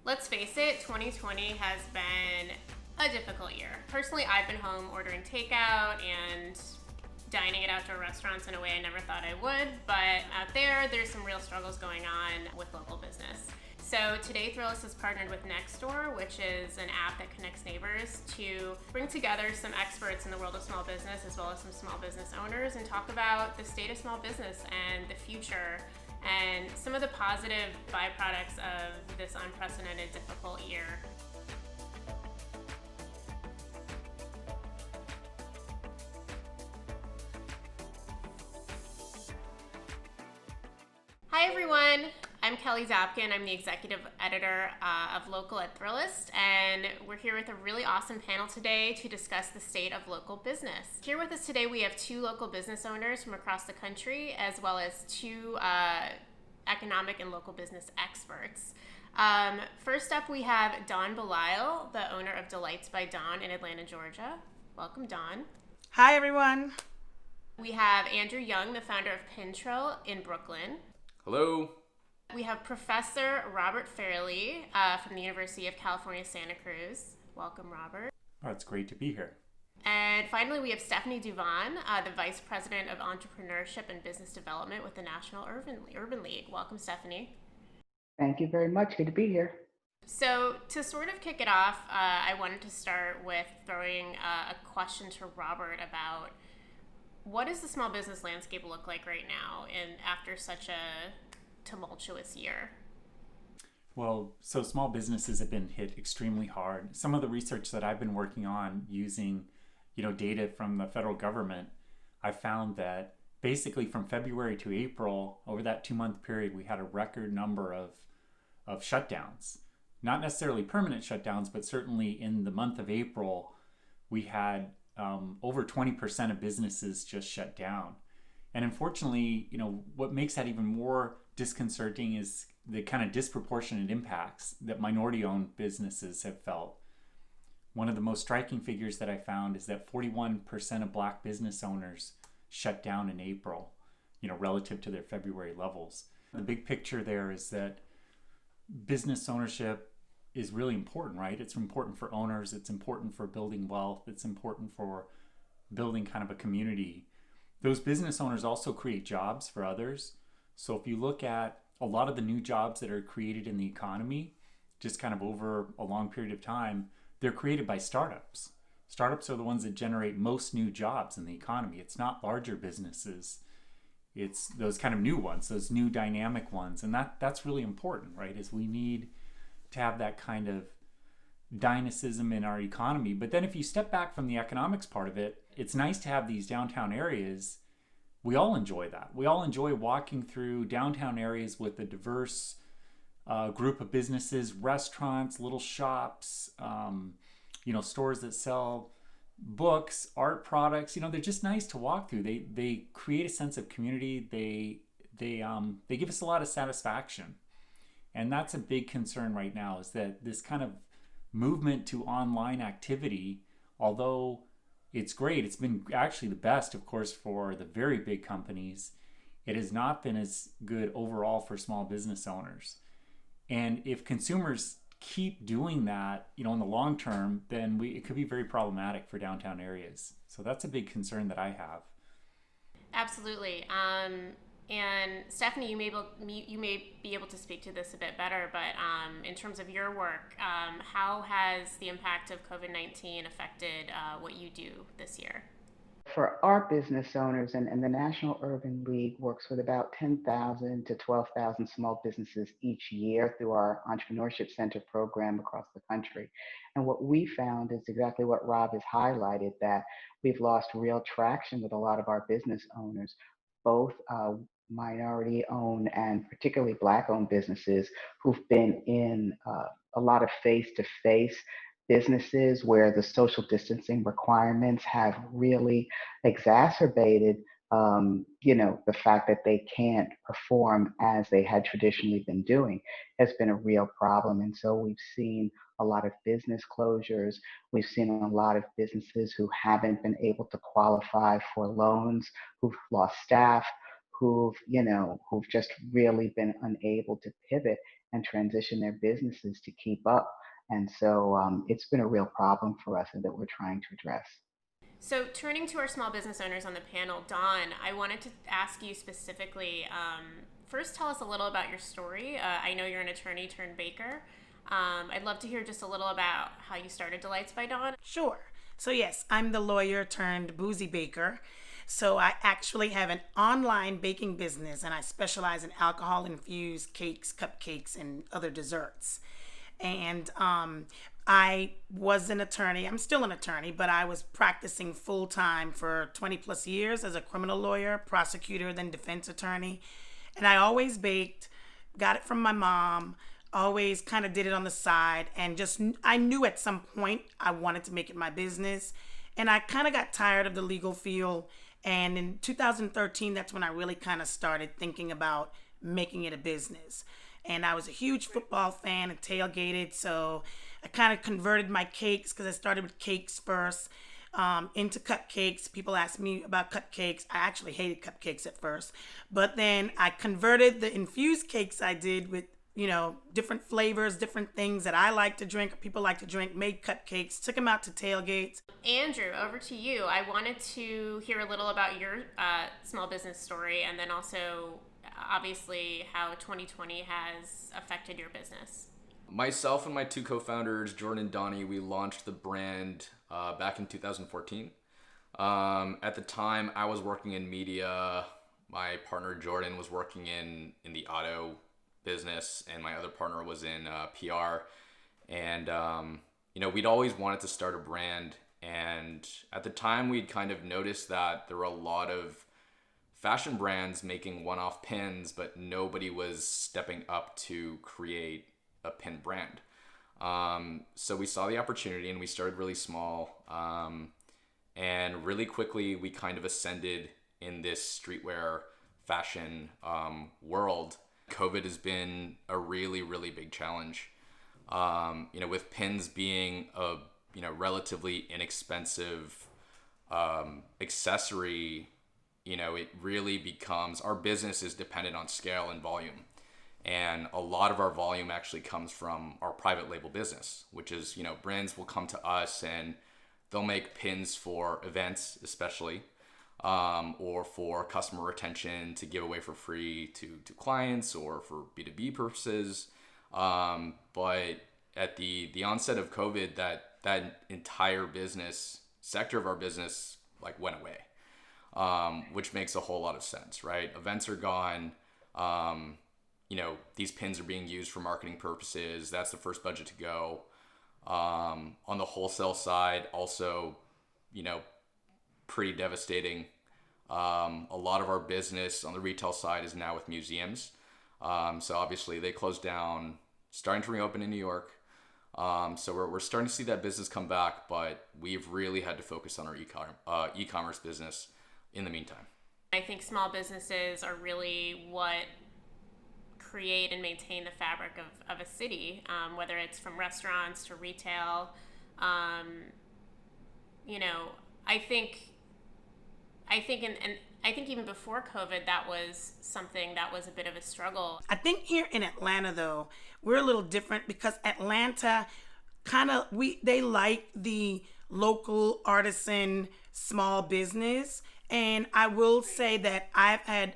Let's face it, 2020 has been a difficult year. Personally, I've been home ordering takeout and dining at outdoor restaurants in a way I never thought I would, but out there's some real struggles going on with local business. So today, Thrillist has partnered with Nextdoor, which is an app that connects neighbors, to bring together some experts in the world of small business as well as some small business owners and talk about the state of small business and the future and some of the positive byproducts of this unprecedented, difficult year. Hi, everyone. I'm Kelly Zapkin. I'm the executive editor of Local at Thrillist, and we're here with a really awesome panel today to discuss the state of local business. Here with us today, we have two local business owners from across the country, as well as two economic and local business experts. First up, we have Dawn Belisle, the owner of Delights by Dawn in Atlanta, Georgia. Welcome, Dawn. Hi, everyone. We have Andrew Young, the founder of Pintrail in Brooklyn. Hello. We have Professor Robert Fairley from the University of California, Santa Cruz. Welcome, Robert. Oh, it's great to be here. And finally, we have Stephanie Duvan, the Vice President of Entrepreneurship and Business Development with the National Urban League. Welcome, Stephanie. Thank you very much. Good to be here. So to sort of kick it off, I wanted to start with throwing a question to Robert about what does the small business landscape look like right now and after such a tumultuous year? Well, so small businesses have been hit extremely hard. Some of the research that I've been working on using, data from the federal government, I found that basically from February to April, over that 2-month period, we had a record number of shutdowns. Not necessarily permanent shutdowns, but certainly in the month of April, we had over 20% of businesses just shut down. And unfortunately, what makes that even more disconcerting is the kind of disproportionate impacts that minority-owned businesses have felt. One of the most striking figures that I found is that 41% of Black business owners shut down in April, relative to their February levels. The big picture there is that business ownership is really important, right? It's important for owners, it's important for building wealth, it's important for building kind of a community. Those business owners also create jobs for others. So if you look at a lot of the new jobs that are created in the economy, just kind of over a long period of time, they're created by startups. Startups are the ones that generate most new jobs in the economy. It's not larger businesses. It's those kind of new ones, those new dynamic ones. And that's really important, right? Is we need to have that kind of dynamism in our economy. But then if you step back from the economics part of it, it's nice to have these downtown areas. We all enjoy that. We all enjoy walking through downtown areas with a diverse group of businesses, restaurants, little shops, stores that sell books, art products. They're just nice to walk through. They create a sense of community. They give us a lot of satisfaction. And that's a big concern right now, is that this kind of movement to online activity, although it's great, it's been actually the best, of course, for the very big companies, it has not been as good overall for small business owners. And if consumers keep doing that, in the long term, then it could be very problematic for downtown areas. So that's a big concern that I have. Absolutely. And Stephanie, you may be able to speak to this a bit better, but in terms of your work, how has the impact of COVID-19 affected what you do this year? For our business owners, and the National Urban League works with about 10,000 to 12,000 small businesses each year through our Entrepreneurship Center program across the country. And what we found is exactly what Rob has highlighted, that we've lost real traction with a lot of our business owners, both minority owned and particularly Black owned businesses who've been in a lot of face to face businesses where the social distancing requirements have really exacerbated, the fact that they can't perform as they had traditionally been doing has been a real problem. And so we've seen a lot of business closures. We've seen a lot of businesses who haven't been able to qualify for loans, who've lost staff, who've just really been unable to pivot and transition their businesses to keep up. And so it's been a real problem for us and that we're trying to address. So, turning to our small business owners on the panel, Dawn, I wanted to ask you specifically. First, tell us a little about your story. I know you're an attorney turned baker. I'd love to hear just a little about how you started Delights by Dawn. Sure. So, yes, I'm the lawyer turned boozy baker. So, I actually have an online baking business and I specialize in alcohol infused cakes, cupcakes, and other desserts. And I was an attorney. I'm still an attorney, but I was practicing full time for 20 plus years as a criminal lawyer, prosecutor, then defense attorney. And I always baked, got it from my mom, always kind of did it on the side. And just, I knew at some point I wanted to make it my business. And I kind of got tired of the legal field. And in 2013, that's when I really kind of started thinking about making it a business. And I was a huge football fan and tailgated, so I kind of converted my cakes because I started with cakes first into cupcakes. People asked me about cupcakes. I actually hated cupcakes at first, but then I converted the infused cakes I did with, different flavors, different things that I like to drink, people like to drink, made cupcakes, took them out to tailgates. Andrew, over to you. I wanted to hear a little about your small business story and then also obviously how 2020 has affected your business. Myself and my two co-founders, Jordan and Donnie, we launched the brand back in 2014. At the time, I was working in media. My partner, Jordan, was working in the auto business, and my other partner was in PR. And, we'd always wanted to start a brand. And at the time, we'd kind of noticed that there were a lot of fashion brands making one-off pins, but nobody was stepping up to create a pin brand. So we saw the opportunity and we started really small. And really quickly, we kind of ascended in this streetwear fashion world. COVID has been a really, really big challenge. With pins being a, relatively inexpensive accessory, it really becomes, our business is dependent on scale and volume. And a lot of our volume actually comes from our private label business, which is, brands will come to us and they'll make pins for events, especially, or for customer retention to give away for free to clients or for B2B purposes. But at the onset of COVID, that entire sector of our business went away. Which makes a whole lot of sense, right? Events are gone. These pins are being used for marketing purposes. That's the first budget to go. On the wholesale side, also, pretty devastating. A lot of our business on the retail side is now with museums. So obviously they closed down, starting to reopen in New York. So we're starting to see that business come back, but we've really had to focus on our e-commerce business in the meantime. I think small businesses are really what create and maintain the fabric of a city, whether it's from restaurants to retail. I think even before COVID, that was something that was a bit of a struggle. I think here in Atlanta, though, we're a little different because Atlanta they like the local artisan small business. And I will say that I've had,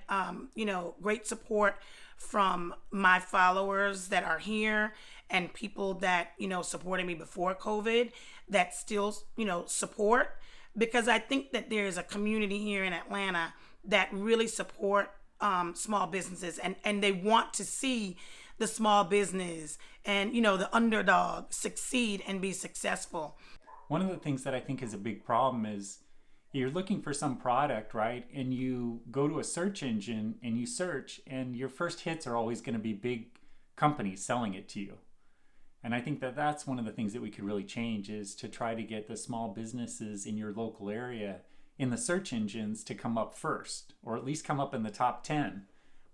great support from my followers that are here and people that, supported me before COVID that still, support, because I think that there's a community here in Atlanta that really support small businesses and they want to see the small business and, the underdog succeed and be successful. One of the things that I think is a big problem is you're looking for some product, right? And you go to a search engine and you search, and your first hits are always going to be big companies selling it to you. And I think that that's one of the things that we could really change, is to try to get the small businesses in your local area in the search engines to come up first, or at least come up in the top 10,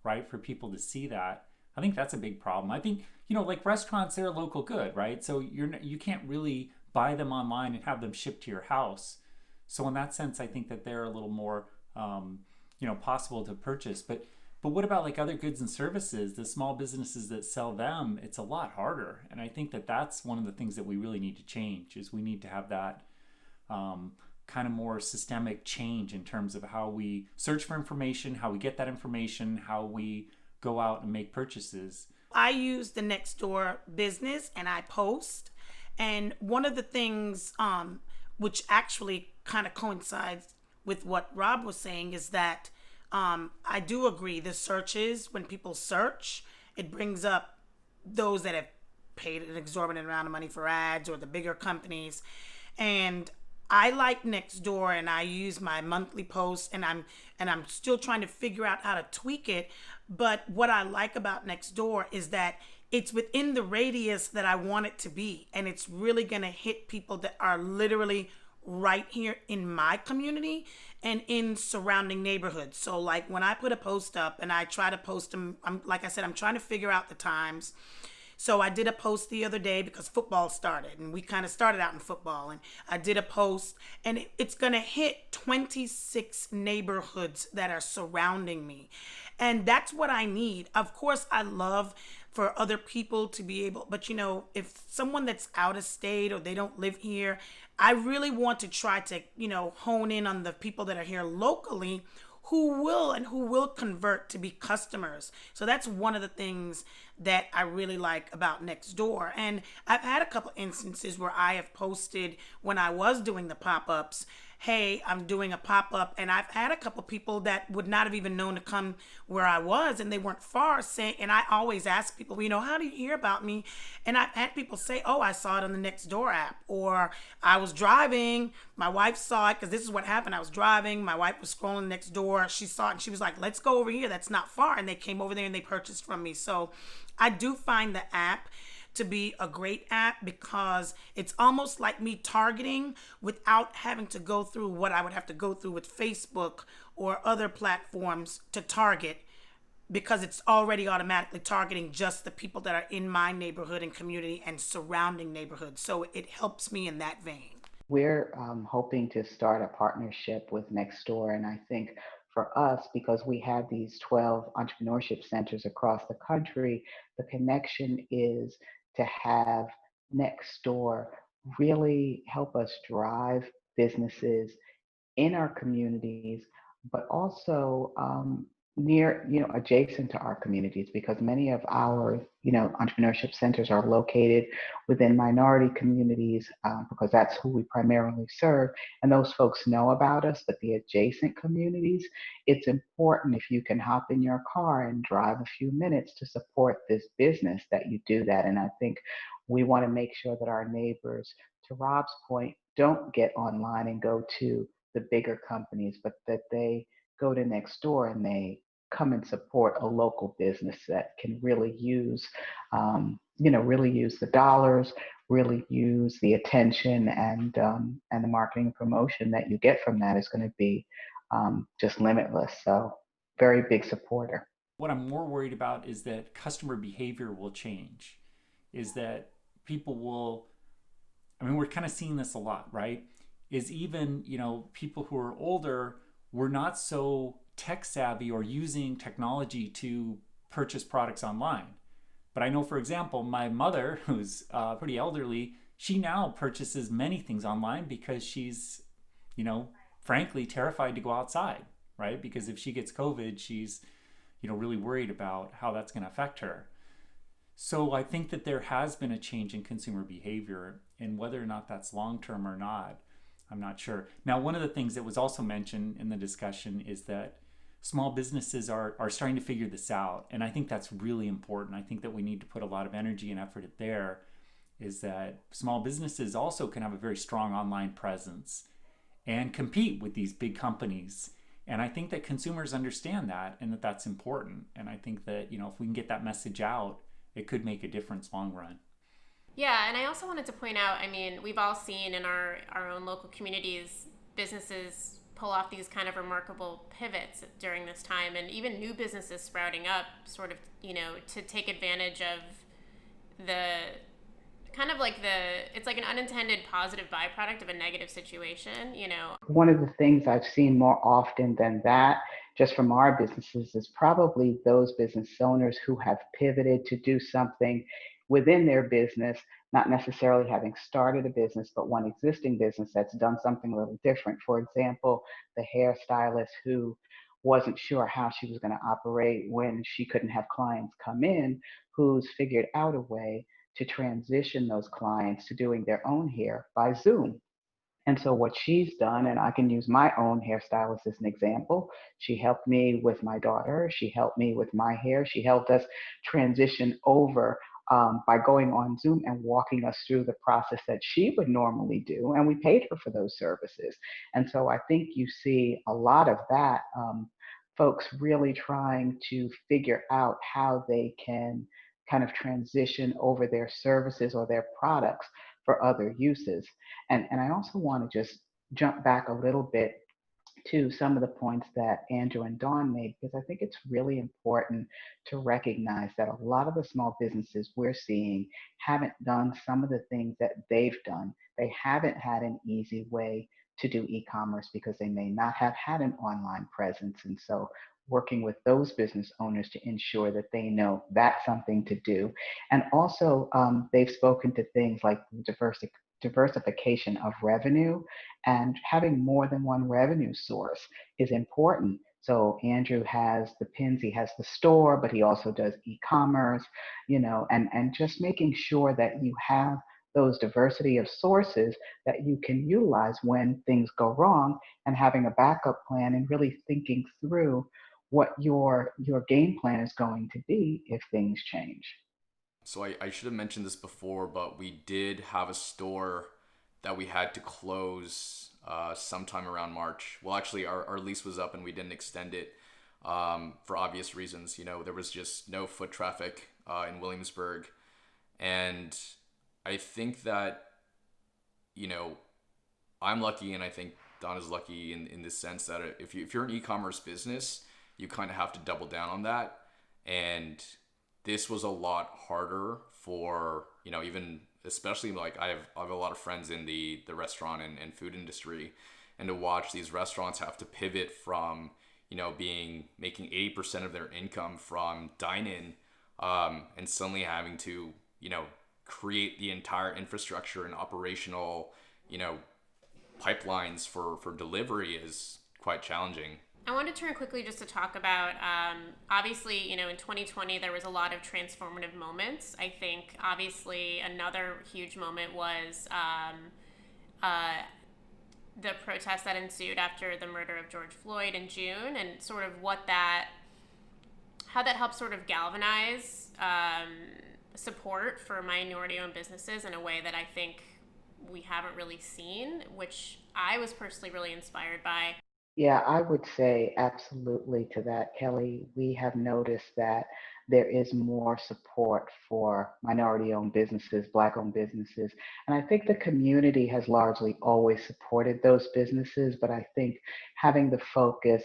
right? For people to see that. I think that's a big problem. I think, restaurants, they're a local good, right? So you can't really buy them online and have them shipped to your house. So in that sense, I think that they're a little more, possible to purchase. But But what about like other goods and services, the small businesses that sell them? It's a lot harder. And I think that that's one of the things that we really need to change is we need to have that kind of more systemic change in terms of how we search for information, how we get that information, how we go out and make purchases. I use the Nextdoor business and I post. And one of the things which actually kind of coincides with what Rob was saying is that I do agree the searches, when people search, it brings up those that have paid an exorbitant amount of money for ads or the bigger companies. And I like Nextdoor and I use my monthly posts and I'm still trying to figure out how to tweak it. But what I like about Nextdoor is that it's within the radius that I want it to be. And it's really going to hit people that are literally right here in my community and in surrounding neighborhoods. So like when I put a post up and I try to post them, like I said, I'm trying to figure out the times. So I did a post the other day because football started and we kind of started out in football, and I did a post and it's going to hit 26 neighborhoods that are surrounding me. And that's what I need. Of course, I love for other people to be able, but you know, if someone that's out of state or they don't live here, I really want to try to, you know, hone in on the people that are here locally who will convert to be customers. So that's one of the things that I really like about Nextdoor. And I've had a couple instances where I have posted when I was doing the pop-ups, hey, I'm doing a pop-up, and I've had a couple people that would not have even known to come where I was, and they weren't far, saying, and I always ask people, you know, how do you hear about me? And I've had people say, oh, I saw it on the Nextdoor app, or I was driving, my wife saw it, because this is what happened. I was driving, my wife was scrolling Nextdoor, she saw it, and she was like, let's go over here, that's not far, and they came over there and they purchased from me. So I do find the app to be a great app because it's almost like me targeting without having to go through what I would have to go through with Facebook or other platforms to target, because it's already automatically targeting just the people that are in my neighborhood and community and surrounding neighborhoods. So it helps me in that vein. We're hoping to start a partnership with Nextdoor, and I think for us, because we have these 12 entrepreneurship centers across the country, the connection is to have Nextdoor really help us drive businesses in our communities, but also near, adjacent to our communities, because many of our, entrepreneurship centers are located within minority communities, because that's who we primarily serve. And those folks know about us, but the adjacent communities, it's important if you can hop in your car and drive a few minutes to support this business that you do that. And I think we want to make sure that our neighbors, to Rob's point, don't get online and go to the bigger companies, but that they go to Nextdoor and they come and support a local business that can really use, really use the dollars, really use the attention, and the marketing and promotion that you get from that is going to be just limitless. So, very big supporter. What I'm more worried about is that customer behavior will change, is that people will, we're kind of seeing this a lot, right? Is even, people who are older were not so tech savvy or using technology to purchase products online. But I know, for example, my mother, who's pretty elderly, she now purchases many things online because she's, frankly, terrified to go outside, right? Because if she gets COVID, she's, really worried about how that's going to affect her. So I think that there has been a change in consumer behavior, and whether or not that's long-term or not, I'm not sure. Now, one of the things that was also mentioned in the discussion is that small businesses are starting to figure this out. And I think that's really important. I think that we need to put a lot of energy and effort at there, is that small businesses also can have a very strong online presence and compete with these big companies. And I think that consumers understand that and that that's important. And I think that, if we can get that message out, it could make a difference long run. Yeah, and I also wanted to point out, we've all seen in our own local communities, businesses pull off these kind of remarkable pivots during this time, and even new businesses sprouting up sort of, to take advantage of the kind of like it's like an unintended positive byproduct of a negative situation, One of the things I've seen more often than that just from our businesses is probably those business owners who have pivoted to do something within their business, not necessarily having started a business, but one existing business that's done something a little different. For example, the hairstylist who wasn't sure how she was going to operate when she couldn't have clients come in, who's figured out a way to transition those clients to doing their own hair by Zoom. And so what she's done, and I can use my own hairstylist as an example, she helped me with my daughter. She helped me with my hair. She helped us transition over by going on Zoom and walking us through the process that she would normally do. And we paid her for those services. And so I think you see a lot of that, folks really trying to figure out how they can kind of transition over their services or their products for other uses. And I also want to just jump back a little bit to some of the points that Andrew and Dawn made, because I think it's really important to recognize that a lot of the small businesses we're seeing haven't done some of the things that they've done. They haven't had an easy way to do e-commerce because they may not have had an online presence. And so working with those business owners to ensure that they know that's something to do. And also, they've spoken to things like diversification of revenue, and having more than one revenue source is important. So Andrew has the pins, he has the store, but he also does e-commerce, and just making sure that you have those diversity of sources that you can utilize when things go wrong, and having a backup plan and really thinking through what your game plan is going to be if things change. So I should have mentioned this before, but we did have a store that we had to close sometime around March. Well, actually, our lease was up and we didn't extend it for obvious reasons. There was just no foot traffic in Williamsburg. And I think that, I'm lucky, and I think Don is lucky in this sense that if you're an e-commerce business, you kind of have to double down on that. And this was a lot harder for, even especially like I have a lot of friends in the restaurant and food industry, and to watch these restaurants have to pivot from, making 80% of their income from dine-in, and suddenly having to, create the entire infrastructure and operational, pipelines for delivery is quite challenging. I want to turn quickly just to talk about, obviously, in 2020, there was a lot of transformative moments. I think, obviously, another huge moment was the protest that ensued after the murder of George Floyd in June, and sort of how that helped sort of galvanize support for minority-owned businesses in a way that I think we haven't really seen, which I was personally really inspired by. Yeah, I would say absolutely to that, Kelly. We have noticed that there is more support for minority owned businesses, Black owned businesses. And I think the community has largely always supported those businesses. But I think having the focus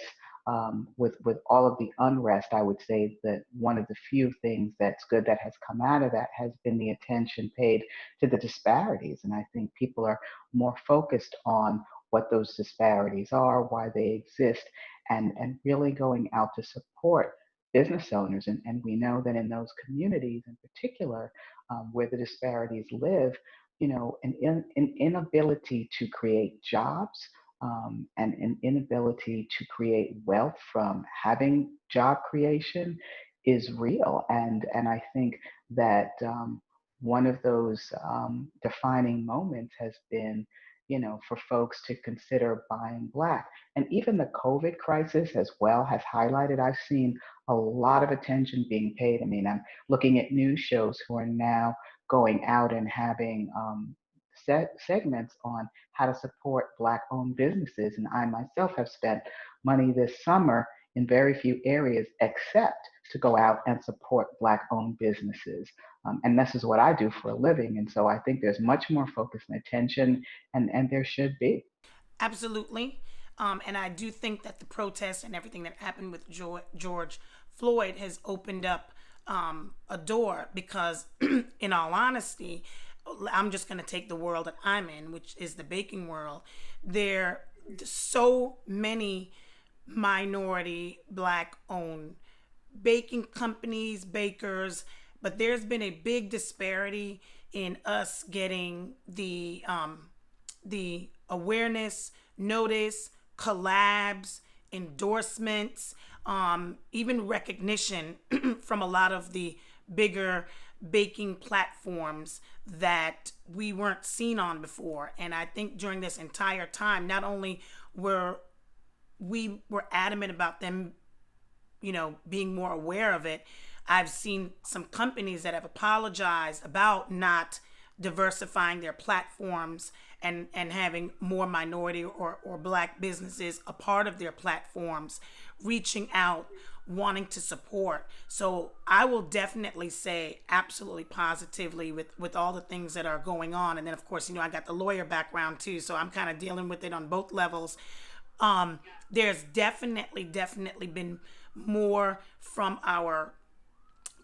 with all of the unrest, I would say that one of the few things that's good that has come out of that has been the attention paid to the disparities. And I think people are more focused on what those disparities are, why they exist, and really going out to support business owners. And we know that in those communities in particular, where the disparities live, an inability to create jobs, and an inability to create wealth from having job creation is real. And I think that one of those defining moments has been, for folks to consider buying Black. And even the COVID crisis as well has highlighted, I've seen a lot of attention being paid. I mean, I'm looking at news shows who are now going out and having segments on how to support Black owned businesses. And I myself have spent money this summer in very few areas except to go out and support Black owned businesses. And this is what I do for a living. And so I think there's much more focus and attention, and there should be. Absolutely. And I do think that the protests and everything that happened with George Floyd has opened up a door, because in all honesty, I'm just going to take the world that I'm in, which is the baking world. There are so many minority, black owned baking companies, bakers, but there's been a big disparity in us getting the awareness, notice, collabs, endorsements, even recognition from a lot of the bigger baking platforms that we weren't seen on before. And I think during this entire time, not only were we were adamant about them, being more aware of it, I've seen some companies that have apologized about not diversifying their platforms and having more minority or black businesses a part of their platforms, reaching out, wanting to support. So I will definitely say absolutely positively with all the things that are going on. And then of course, I got the lawyer background too, so I'm kind of dealing with it on both levels. There's definitely been more from our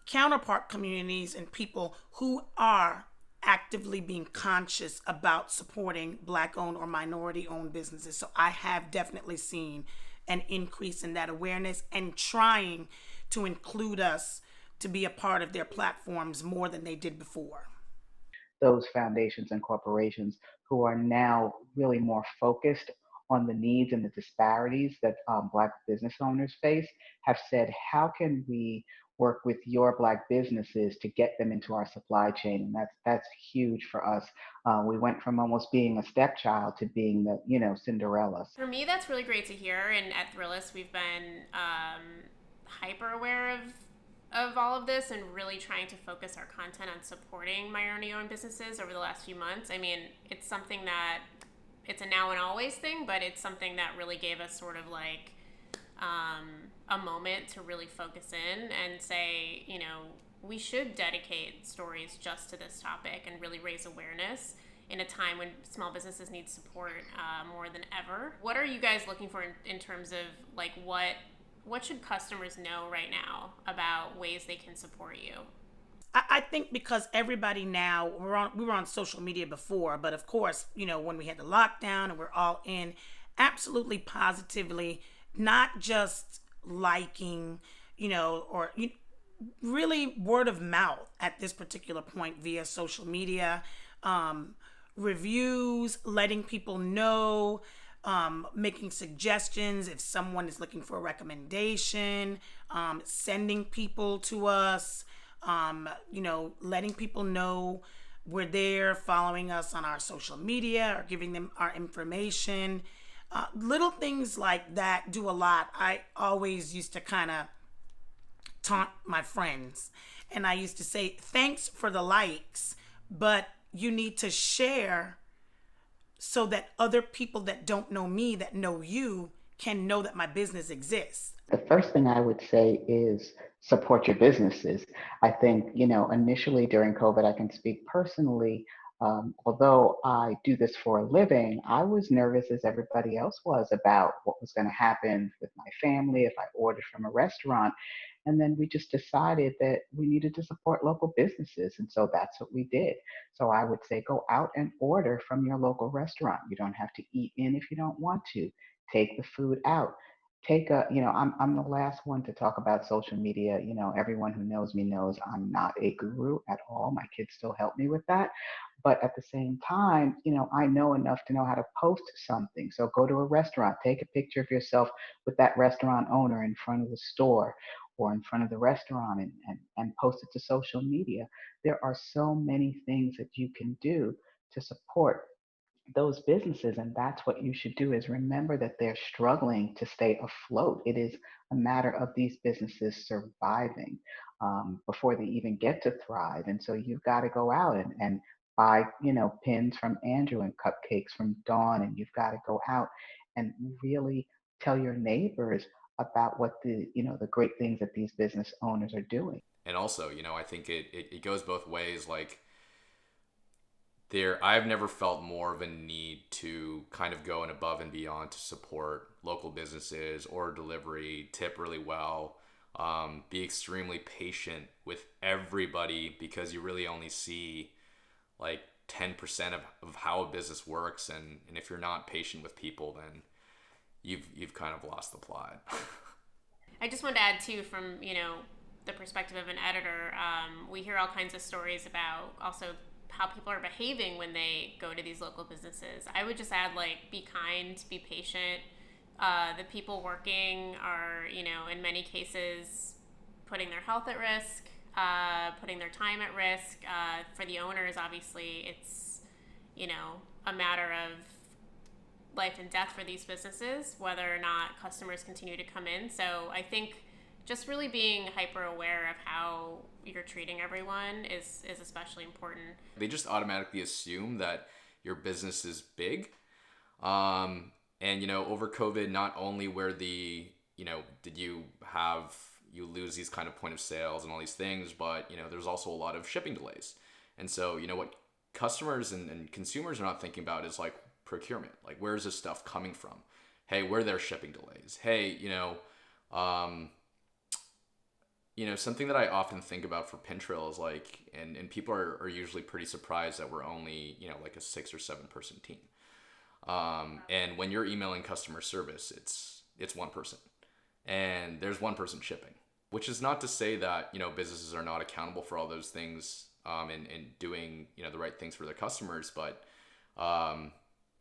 counterpart communities and people who are actively being conscious about supporting black owned or minority owned businesses. So I have definitely seen an increase in that awareness and trying to include us to be a part of their platforms more than they did before. Those foundations and corporations who are now really more focused on the needs and the disparities that Black business owners face have said, how can we work with your Black businesses to get them into our supply chain? And that's huge for us. We went from almost being a stepchild to being the Cinderella. For me, that's really great to hear. And at Thrillist, we've been hyper aware of all of this and really trying to focus our content on supporting minority-owned businesses over the last few months. I mean, it's something that it's a now and always thing, but it's something that really gave us sort of like a moment to really focus in and say, we should dedicate stories just to this topic and really raise awareness in a time when small businesses need support more than ever. What are you guys looking for in terms of like what should customers know right now about ways they can support you? I think because everybody now, we were on social media before, but of course, when we had the lockdown and we're all in, absolutely positively, not just liking, or really word of mouth at this particular point via social media, reviews, letting people know, making suggestions if someone is looking for a recommendation, sending people to us, letting people know we're there, following us on our social media or giving them our information. Little things like that do a lot. I always used to kind of taunt my friends and I used to say, thanks for the likes, but you need to share so that other people that don't know me, that know you, can know that my business exists. The first thing I would say is support your businesses. I think, initially during COVID, I can speak personally. Although I do this for a living, I was nervous as everybody else was about what was going to happen with my family if I ordered from a restaurant. And then we just decided that we needed to support local businesses. And so that's what we did. So I would say go out and order from your local restaurant. You don't have to eat in if you don't want to. Take the food out. I'm the last one to talk about social media. Everyone who knows me knows I'm not a guru at all. My kids still help me with that. But at the same time, I know enough to know how to post something. So go to a restaurant, take a picture of yourself with that restaurant owner in front of the store or in front of the restaurant and post it to social media. There are so many things that you can do to support those businesses, and that's what you should do, is remember that they're struggling to stay afloat. It is a matter of these businesses surviving before they even get to thrive. And so you've got to go out and buy pins from Andrew and cupcakes from Dawn, and you've got to go out and really tell your neighbors about what the great things that these business owners are doing. And also, I think it goes both ways. Like, I've never felt more of a need to kind of go and above and beyond to support local businesses or delivery, tip really well, be extremely patient with everybody, because you really only see like 10% of how a business works. And if you're not patient with people, then you've kind of lost the plot. I just wanted to add too, from the perspective of an editor, we hear all kinds of stories about also how people are behaving when they go to these local businesses. I would just add, like, be kind, be patient. The people working are, in many cases, putting their health at risk, putting their time at risk. For the owners, obviously, it's, a matter of life and death for these businesses, whether or not customers continue to come in. So I think just really being hyper aware of how you're treating everyone is especially important. They just automatically assume that your business is big. And, over COVID, not only where did you lose these kind of point of sales and all these things, but, there's also a lot of shipping delays. And so, what customers and consumers are not thinking about is like procurement. Like, where's this stuff coming from? Hey, where are there shipping delays? Hey, something that I often think about for Pintrail is like, and people are usually pretty surprised that we're only, like a 6 or 7 person team. And when you're emailing customer service, it's one person, and there's one person shipping, which is not to say that, businesses are not accountable for all those things, and doing, the right things for their customers. But,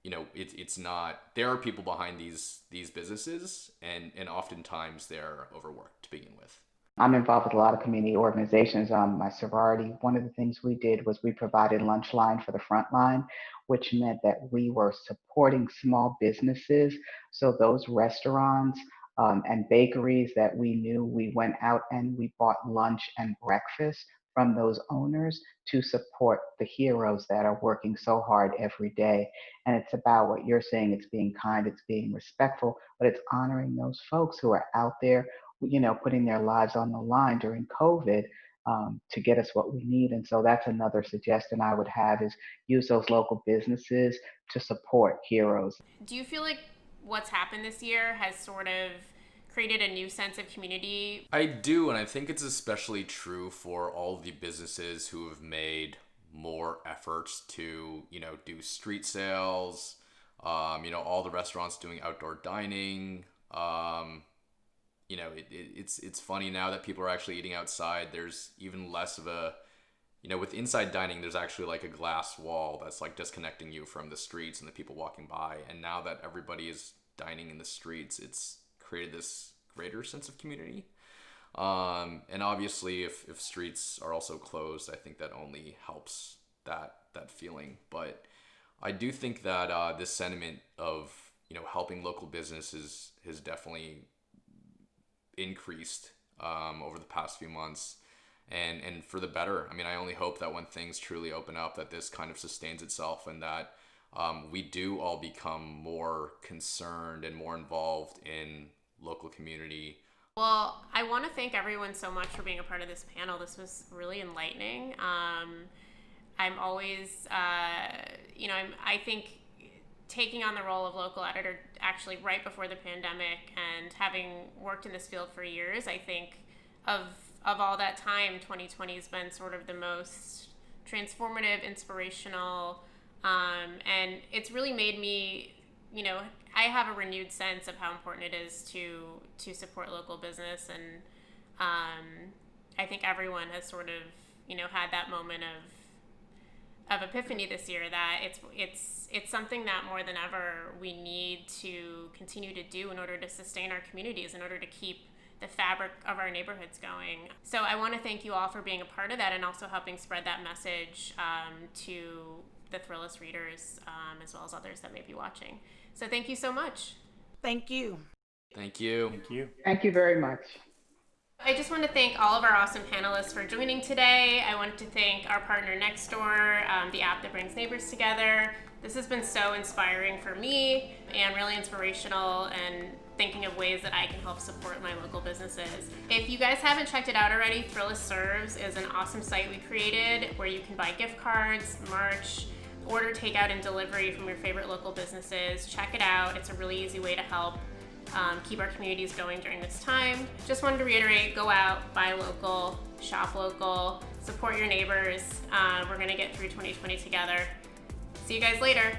it's not, there are people behind these businesses, and oftentimes they're overworked to begin with. I'm involved with a lot of community organizations. My sorority, one of the things we did was we provided lunch line for the front line, which meant that we were supporting small businesses. So those restaurants and bakeries that we knew, we went out and we bought lunch and breakfast from those owners to support the heroes that are working so hard every day. And it's about what you're saying. It's being kind, it's being respectful, but it's honoring those folks who are out there, putting their lives on the line during COVID to get us what we need. And so that's another suggestion I would have, is use those local businesses to support heroes. Do you feel like what's happened this year has sort of created a new sense of community? I do, and I think it's especially true for all of the businesses who have made more efforts to, do street sales, all the restaurants doing outdoor dining. It's funny now that people are actually eating outside. There's even less of a, with inside dining, there's actually like a glass wall that's like disconnecting you from the streets and the people walking by. And now that everybody is dining in the streets, it's created this greater sense of community. And obviously if streets are also closed, I think that only helps that feeling. But I do think that this sentiment of, helping local businesses has definitely increased over the past few months, and for the better. I mean, I only hope that when things truly open up, that this kind of sustains itself, and that we do all become more concerned and more involved in local community. Well, I want to thank everyone so much for being a part of this panel. This was really enlightening. I'm always, I think taking on the role of local editor actually right before the pandemic, and having worked in this field for years, I think of all that time, 2020 has been sort of the most transformative, inspirational, and it's really made me, I have a renewed sense of how important it is to support local business, and I think everyone has sort of, had that moment of epiphany this year, that it's something that more than ever we need to continue to do in order to sustain our communities, in order to keep the fabric of our neighborhoods going. So I want to thank you all for being a part of that, and also helping spread that message to the Thrillist readers, as well as others that may be watching. So thank you so much. Thank you. Thank you. Thank you. Thank you very much. I just want to thank all of our awesome panelists for joining today. I wanted to thank our partner Nextdoor, the app that brings neighbors together. This has been so inspiring for me, and really inspirational, and thinking of ways that I can help support my local businesses. If you guys haven't checked it out already, Thrillist Serves is an awesome site we created where you can buy gift cards, merch, order takeout and delivery from your favorite local businesses. Check it out. It's a really easy way to help keep our communities going during this time. Just wanted to reiterate, go out, buy local, shop local, support your neighbors. We're gonna get through 2020 together. See you guys later.